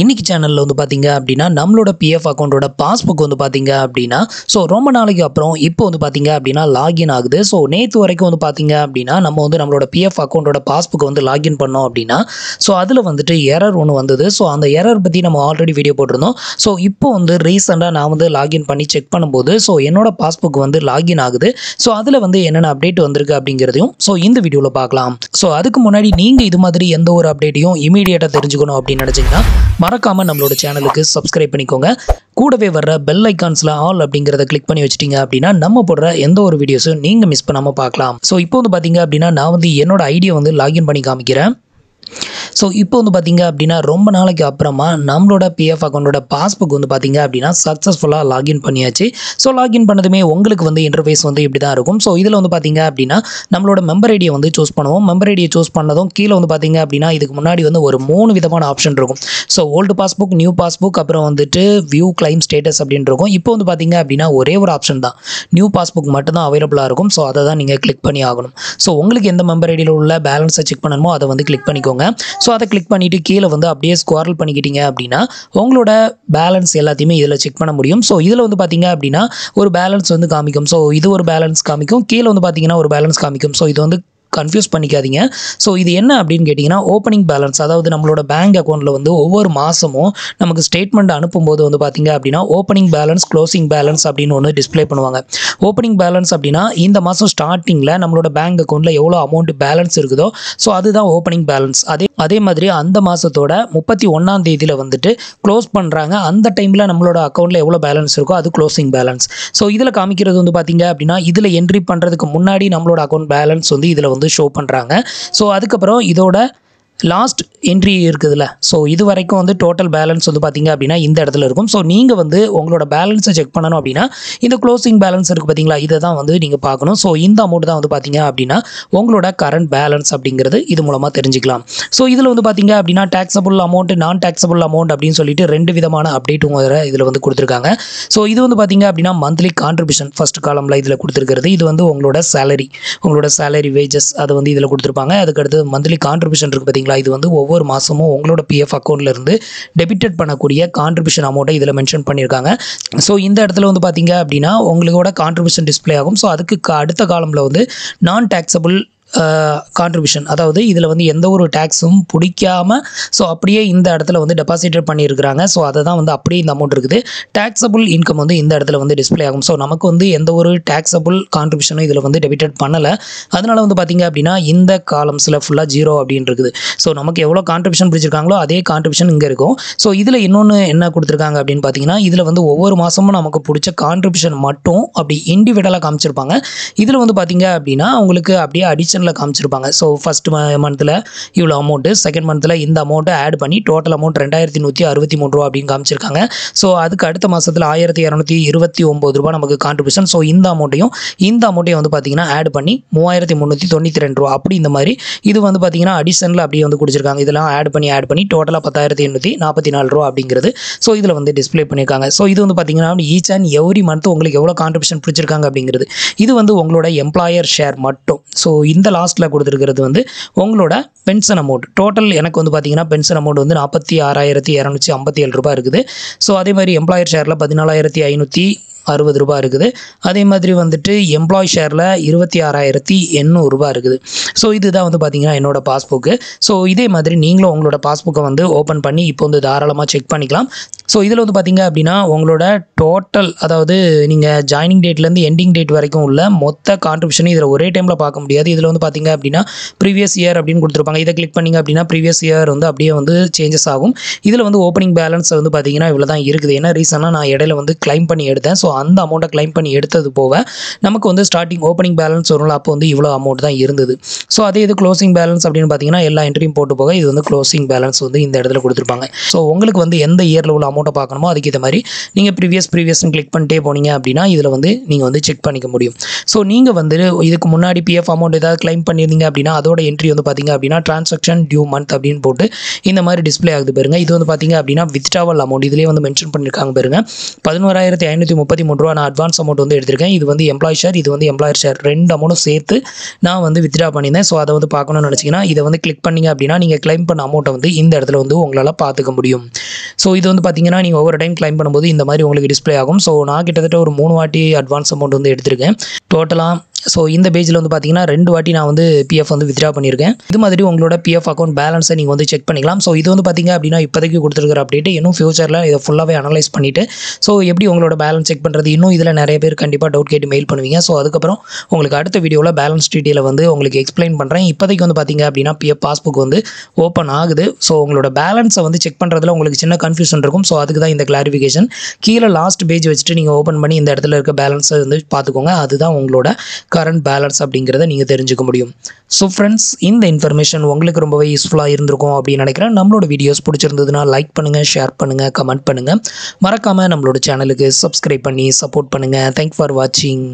இன்னைக்கு சேனல்ல வந்து பாத்தீங்க அப்படின்னா நம்மளோட பிஎஃப் அக்கௌண்டோட பாஸ்புக் வந்து பாத்தீங்க அப்படின்னா ரொம்ப நாளைக்கு அப்புறம் இப்போ வந்து பாத்தீங்க அப்படின்னா லாகின் ஆகுது. நேத்து வரைக்கும் வந்து பாத்தீங்க அப்படின்னா நம்ம வந்து நம்மளோட பிஎஃப் அக்கௌண்டோட பாஸ்புக் வந்து லாகின் பண்ணோம் அப்படின்னா அதுல வந்துட்டு எரர் ஒன்று வந்தது. அந்த எரர் பத்தி நம்ம ஆல்ரெடி வீடியோ போட்டிருந்தோம். இப்போ வந்து ரீசெண்டாக நான் வந்து லாகின் பண்ணி செக் பண்ணும்போது என்னோட பாஸ்புக் வந்து லாகின் ஆகுது. அதில் வந்து என்னென்ன அப்டேட் வந்திருக்கு அப்படிங்கிறதையும் இந்த வீடியோவில் பார்க்கலாம். அதுக்கு முன்னாடி நீங்கள் இது மாதிரி எந்த ஒரு அப்டேட்டையும் இமீடியட்டாக தெரிஞ்சுக்கணும் அப்படின்னு நினச்சிங்கன்னா மறக்காம நம்மளோட சேனலுக்கு சப்ஸ்கிரைப் பண்ணிக்கோங்க. கூடவே வர்ற பெல் ஐகான்ஸ்ல ஆல் அப்படிங்கறத கிளிக் பண்ணி வச்சிட்டீங்க அப்படின்னா நம்ம போடுற எந்த ஒரு வீடியோஸும் நீங்க மிஸ் பண்ணாம பார்க்கலாம். இப்போ வந்து பாத்தீங்க அப்படின்னா நான் வந்து என்னோட ஐடியை வந்து லாகின் பண்ணி காமிக்கிறேன். இப்போ வந்து பார்த்தீங்க அப்படின்னா ரொம்ப நாளைக்கு அப்புறமா நம்மளோட பிஎஃப் அக்கௌண்டோட பாஸ்புக் வந்து பார்த்தீங்க அப்படின்னா சக்ஸஸ்ஃபுல்லாக லாகின் பண்ணியாச்சு. லாகின் பண்ணதுமே உங்களுக்கு வந்து இன்டர்ஃபேஸ் வந்து இப்படி தான் இருக்கும். இதில் வந்து பார்த்தீங்க அப்படின்னா நம்மளோட மெம்பர் ஐடியை வந்து சூஸ் பண்ணுவோம். மெம்பர் ஐடியை சூஸ் பண்ணதும் கீழே வந்து பார்த்தீங்க அப்படின்னா இதுக்கு முன்னாடி வந்து ஒரு 3 விதமான ஆப்ஷன் இருக்கும். ஓல்டு பாஸ்புக், நியூ பாஸ்புக், அப்புறம் வந்துட்டு வியூ கிளைம் ஸ்டேட்டஸ் அப்படின்னு இருக்கும். இப்போ வந்து பார்த்தீங்க அப்படின்னா ஒரே ஒரு ஆப்ஷன் தான், நியூ பாஸ்புக் மட்டும் தான் அவைலபிளாக இருக்கும். அதை தான் நீங்கள் கிளிக் பண்ணி ஆகணும். உங்களுக்கு எந்த மெம்பர் ஐடியில் உள்ள பேலன்ஸை செக் பண்ணணுமோ அதை வந்து கிளிக் பண்ணிக்கோங்க. அதை கிளிக் பண்ணிவிட்டு கீழே வந்து அப்படியே ஸ்க்ரால் பண்ணிக்கிட்டீங்க அப்படின்னா உங்களோட பேலன்ஸ் எல்லாத்தையுமே இதில் செக் பண்ண முடியும். இதில் வந்து பார்த்தீங்க அப்படின்னா ஒரு பேலன்ஸ் வந்து காமிக்கும். இது ஒரு பேலன்ஸ் காமிக்கும், கீழே வந்து பார்த்தீங்கன்னா ஒரு பேலன்ஸ் காமிக்கும். இது வந்து கன்ஃபியூஸ் பண்ணிக்காதீங்க. இது என்ன அப்படின்னு கேட்டிங்கன்னா ஓப்பனிங் பேலன்ஸ், அதாவது நம்மளோட பேங்க் அக்கௌண்ட்டில் வந்து ஒவ்வொரு மாதமும் நமக்கு ஸ்டேட்மெண்ட் அனுப்பும்போது வந்து பார்த்தீங்க அப்படின்னா ஓப்பனிங் பேலன்ஸ், க்ளோசிங் பேலன்ஸ் அப்படின்னு ஒன்று டிஸ்பிளே பண்ணுவாங்க. ஓப்பனிங் பேலன்ஸ் அப்படின்னா இந்த மாதம் ஸ்டார்டிங்கில் நம்மளோட பேங்க் அக்கௌண்ட்டில் எவ்வளோ அமௌண்ட் பேலன்ஸ் இருக்குதோ அதுதான் ஓப்பனிங் பேலன்ஸ். அதே மாதிரி அந்த மாதத்தோட 31ஆம் தேதியில் வந்துட்டு க்ளோஸ் பண்ணுறாங்க. அந்த டைமில் நம்மளோட அக்கௌண்ட்டில் எவ்வளோ பேலன்ஸ் இருக்கோ அது க்ளோசிங் பேலன்ஸ். இதில் காமிக்கிறது வந்து பார்த்தீங்க அப்படின்னா இதில் என்ட்ரி பண்ணுறதுக்கு முன்னாடி நம்மளோட அக்கௌண்ட் பேலன்ஸ் வந்து இதில் வந்து ஷோ பண்ணுறாங்க. அதுக்கப்புறம் இதோட லாஸ்ட் என்ட்ரி இருக்குதுல்ல, இது வரைக்கும் வந்து டோட்டல் பேலன்ஸ் வந்து பார்த்தீங்க அப்படின்னா இந்த இடத்துல இருக்கும். நீங்கள் வந்து உங்களோட பேலன்ஸை செக் பண்ணணும் அப்படின்னா இந்த க்ளோசிங் பேலன்ஸ் இருக்குது பார்த்தீங்களா, இதை தான் வந்து நீங்கள் பார்க்கணும். இந்த அமௌண்ட் தான் வந்து பார்த்தீங்க அப்படின்னா உங்களோட கரண்ட் பேலன்ஸ் அப்படிங்கிறது இது மூலமாக தெரிஞ்சுக்கலாம். இதில் வந்து பார்த்தீங்க அப்படின்னா டேக்ஸபிள் அமௌண்ட், நான் டேக்ஸபிள் அமௌண்ட் அப்படின்னு சொல்லிட்டு 2 விதமான அப்டேட்டும் இதில் வந்து கொடுத்துருக்காங்க. இது வந்து பார்த்தீங்க அப்படின்னா மந்த்லி கான்ட்ரிபியூஷன் ஃபர்ஸ்ட் காலமில் இதில் கொடுத்துருக்கிறது. இது வந்து உங்களோட சேலரி வேஜஸ் அதை வந்து இதில் கொடுத்துருப்பாங்க. அதுக்கடுத்து மந்த்லி கான்ட்ரிபியூஷன் இருக்குது பார்த்தீங்களா, இது வந்து ஒவ்வொரு மாதமும் உங்களோட பிஎஃப் அக்கௌண்ட்ல இருந்து டெபிட்டட் பண்ணக்கூடிய கான்ட்ரிபியூஷன் அமௌண்ட்டை இதில் மென்ஷன் பண்ணியிருக்காங்க. இந்த இடத்துல வந்து பார்த்தீங்க அப்படின்னா உங்களோட கான்ட்ரிபியூஷன் டிஸ்பிளே ஆகும். அதுக்கு அடுத்த காலமில் வந்து நான் டேக்ஸபிள் கான்ட்ரிபியூஷன், அதாவது இதில் வந்து எந்த ஒரு டேக்ஸும் பிடிக்காம அப்படியே இந்த இடத்துல வந்து டெபாசிட்டட் பண்ணியிருக்கிறாங்க. அதை தான் வந்து அப்படியே இந்த அமௌண்ட் இருக்குது. டேக்ஸபிள் இன்கம் வந்து இந்த இடத்துல வந்து டிஸ்பிளே ஆகும். நமக்கு வந்து எந்த ஒரு டேக்ஸபிள் கான்ட்ரிபியூஷனும் இதில் வந்து டெபிட்டட் பண்ணலை. அதனால வந்து பார்த்தீங்க அப்படின்னா இந்த காலம்ஸில் ஃபுல்லாக 0 அப்படின்னு இருக்குது. நமக்கு எவ்வளோ கான்ட்ரிபியூஷன் பிடிச்சிருக்காங்களோ அதே கான்ட்ரிபியூஷன் இங்கே இருக்கும். இதில் இன்னொன்று என்ன கொடுத்துருக்காங்க அப்படின்னு பார்த்தீங்கன்னா இதில் வந்து ஒவ்வொரு மாதமும் நமக்கு பிடிச்ச கான்ட்ரிபியூஷன் மட்டும் அப்படி இண்டிவிஜுவலாக காமிச்சிருப்பாங்க. இதில் வந்து பார்த்தீங்க அப்படின்னா உங்களுக்கு அப்படியே அடிஷனல் காமிச்சிருப்பாங்க. ஃபர்ஸ்ட் மந்த்தில் இவ்வளோ அமௌண்ட்டு, செகண்ட் மந்த்தில் இந்த அமௌண்ட்டை ஆட் பண்ணி டோட்டல் அமௌண்ட் 2163 ரூபா அப்படின்னு காமிச்சிருக்காங்க. அதுக்கு அடுத்த மாதத்தில் 1229 ரூபா நமக்கு கான்ட்ரிபியூஷன். இந்த அமௌண்ட்டையும் வந்து பார்த்தீங்கன்னா ஆட் பண்ணி 3392 ரூபா அப்படி இந்த மாதிரி இது வந்து பார்த்தீங்கன்னா அடிஷனல் அப்படியே வந்து கொடுத்துருக்காங்க. இதெல்லாம் ஆட் பண்ணி டோட்டலாக 10,844 ரூபா அப்படிங்கிறது இதில் வந்து டிஸ்பிளே பண்ணியிருக்காங்க. இது வந்து பார்த்தீங்கன்னா ஈச் அண்ட் எவ்ரி மந்த் உங்களுக்கு எவ்வளோ கான்ட்ரிபியூஷன் பிடிச்சிருக்காங்க அப்படிங்கிறது இது வந்து உங்களோட எம்ப்ளாயர் ஷேர் மட்டும். இந்த லாஸ்ட்டில் கொடுத்துருக்கிறது வந்து உங்களோட பென்ஷன் அமௌண்ட். டோட்டல் எனக்கு வந்து பார்த்தீங்கன்னா பென்ஷன் அமௌண்ட் வந்து 46,257 ரூபா இருக்குது. அதே மாதிரி எம்ப்ளாயர் ஷேரில் 14,560 ரூபா இருக்குது. அதே மாதிரி வந்துட்டு எம்ப்ளாய் ஷேரில் 26,800 ரூபா இருக்குது. இதுதான் வந்து பார்த்தீங்கன்னா என்னோட பாஸ்புக்கு. இதே மாதிரி நீங்களும் உங்களோட பாஸ்புக்கை வந்து ஓப்பன் பண்ணி இப்போ வந்து தாராளமாக செக் பண்ணிக்கலாம். இதில் வந்து பார்த்தீங்க அப்படின்னா உங்களோட டோட்டல், அதாவது நீங்கள் ஜாயினிங் டேட்லேருந்து எண்டிங் டேட் வரைக்கும் உள்ள மொத்த கான்ட்ரிபியூஷன் இதில் ஒரே டைமில் பார்க்க முடியாது. இதில் வந்து பார்த்தீங்க அப்படின்னா ப்ரீவியஸ் இயர் அப்படின்னு கொடுத்துருப்பாங்க. இதை கிளிக் பண்ணிங்க அப்படின்னா ப்ரீவியஸ் இயர் வந்து அப்படியே வந்து சேஞ்சஸ் ஆகும். இதில் வந்து ஓப்பனிங் பேலன்ஸ் வந்து பார்த்தீங்கன்னா இவ்வளோ தான் இருக்குது. என்ன ரீசனாக நான் இடையில வந்து கிளைம் பண்ணி எடுத்தேன். அந்த அமௌண்ட்டை கிளைம் பண்ணி எடுத்தது போக நமக்கு வந்து ஸ்டார்டிங் ஓப்பனிங் பேலன்ஸ் வரும்ல, அப்போ வந்து இவ்வளோ அமௌண்ட் தான் இருந்தது. அதே இது க்ளோசிங் பேலன்ஸ் அப்படின்னு பார்த்தீங்கன்னா எல்லா என்ட்ரியும் போட்டு போக இது வந்து க்ளோசிங் பேலன்ஸ் வந்து இந்த இடத்துல கொடுத்துருப்பாங்க. உங்களுக்கு வந்து எந்த இயரில் உள்ள அமௌண்ட்டை பார்க்கணுமோ அதுக்கு இது மாதிரி நீங்கள் ப்ரீவியஸ்னு கிளிக் பண்ணிட்டே போனீங்க அப்படின்னா இதில் வந்து நீங்கள் வந்து செக் பண்ணிக்க முடியும். நீங்கள் வந்து இதுக்கு முன்னாடி பிஎஃப் அமௌண்ட் ஏதாவது கிளைம் பண்ணியிருந்தீங்க அப்படின்னா அதோட என்ட்ரி வந்து பார்த்தீங்க அப்படின்னா டிரான்சாக்ஷன் டியூ மந்த் அப்படின்னு போட்டு இந்த மாதிரி டிஸ்பிளே ஆகுது பாருங்க. இது வந்து பார்த்தீங்க அப்படின்னா வித்ட்ராவல் அமௌண்ட் இதிலே வந்து மென்ஷன் பண்ணியிருக்காங்க பாருங்க. 11,533 ரூபா நான் அட்வான்ஸ் அமௌண்ட் வந்து எடுத்திருக்கேன். இது வந்து எம்ப்ளாய் ஷேர், இது வந்து எம்ப்ளாயர் ஷேர், 2 அமௌண்ட்டும் சேர்த்து நான் வந்து வித்ட்ரா பண்ணியிருந்தேன். அதை வந்து பார்க்கணும்னு நினச்சிங்கன்னா இதை வந்து கிளிக் பண்ணிங்க அப்படின்னா நீங்கள் கிளைம் பண்ண அமௌண்ட்டை வந்து இந்த இடத்துல வந்து உங்களால் பார்த்துக்க முடியும். ஸோ இது வந்து பார்த்தீங்கன்னா நீங்கள் ஒவ்வொரு டைம் கிளைம் பண்ணும்போது இந்த மாதிரி உங்களுக்கு டிஸ்ப்ளே ஆகும். ஸோ நான் கிட்டத்தட்ட ஒரு 3 வாட்டி அட்வான்ஸ் அமௌண்ட் வந்து எடுத்திருக்கேன் டோட்டலாக. ஸோ இந்த பேஜில் வந்து பார்த்தீங்கன்னா 2 வாட்டி நான் வந்து பிஎஃப் வந்து வித்ட்ரா பண்ணியிருக்கேன். இது மாதிரி உங்களோட பிஎஃப் அக்கௌண்ட் பேலன்ஸை நீங்கள் வந்து செக் பண்ணிக்கலாம். ஸோ இது வந்து பார்த்தீங்க அப்படின்னா இப்போதைக்கு கொடுத்துருக்கிற அப்டேட். இன்னும் ஃபியூச்சரில் இதை ஃபுல்லாகவே அனலைஸ் பண்ணிவிட்டு ஸோ எப்படி உங்களோட பேலன்ஸ் செக் பண்ணுறது, இன்னும் இதில் நிறைய பேர் கண்டிப்பாக டவுட் கேட்டு மெயில் பண்ணுவீங்க. ஸோ அதுக்கப்புறம் உங்களுக்கு அடுத்த வீடியோவில் பேலன்ஸ் டீட்டெயிலை வந்து உங்களுக்கு எக்ஸ்பிளைன் பண்ணுறேன். இப்போதைக்கு வந்து பார்த்தீங்க அப்படின்னா பிஎஃப் பாஸ்புக் வந்து ஓப்பன் ஆகுது. ஸோ உங்களோட பேலன்ஸை வந்து செக் பண்ணுறதுல உங்களுக்கு சின்ன கன்ஃபியூஷன் இருக்கும். ஸோ அதுக்கு தான் இந்த கிளாரிஃபிகேஷன். கீழே லாஸ்ட் பேஜ் வச்சுட்டு நீங்கள் ஓப்பன் பண்ணி இந்த இடத்துல இருக்க பேலன்ஸை வந்து பார்த்துக்கோங்க. அதுதான் உங்களோட கரண்ட் பேலன்ஸ் அப்படிங்கிறத நீங்கள் தெரிஞ்சுக்க முடியும். ஸோ ஃப்ரெண்ட்ஸ், இந்த இன்ஃபர்மேஷன் உங்களுக்கு ரொம்பவே யூஸ்ஃபுல்லாக இருந்திருக்கும் அப்படின்னு நினைக்கிறேன். நம்மளோட வீடியோஸ் பிடிச்சிருந்ததுன்னா லைக் பண்ணுங்கள், ஷேர் பண்ணுங்கள், கமெண்ட் பண்ணுங்கள். மறக்காமல் நம்மளோட சேனலுக்கு சப்ஸ்கிரைப் பண்ணி சப்போர்ட் பண்ணுங்கள். தேங்க்ஸ் ஃபார் வாட்சிங்.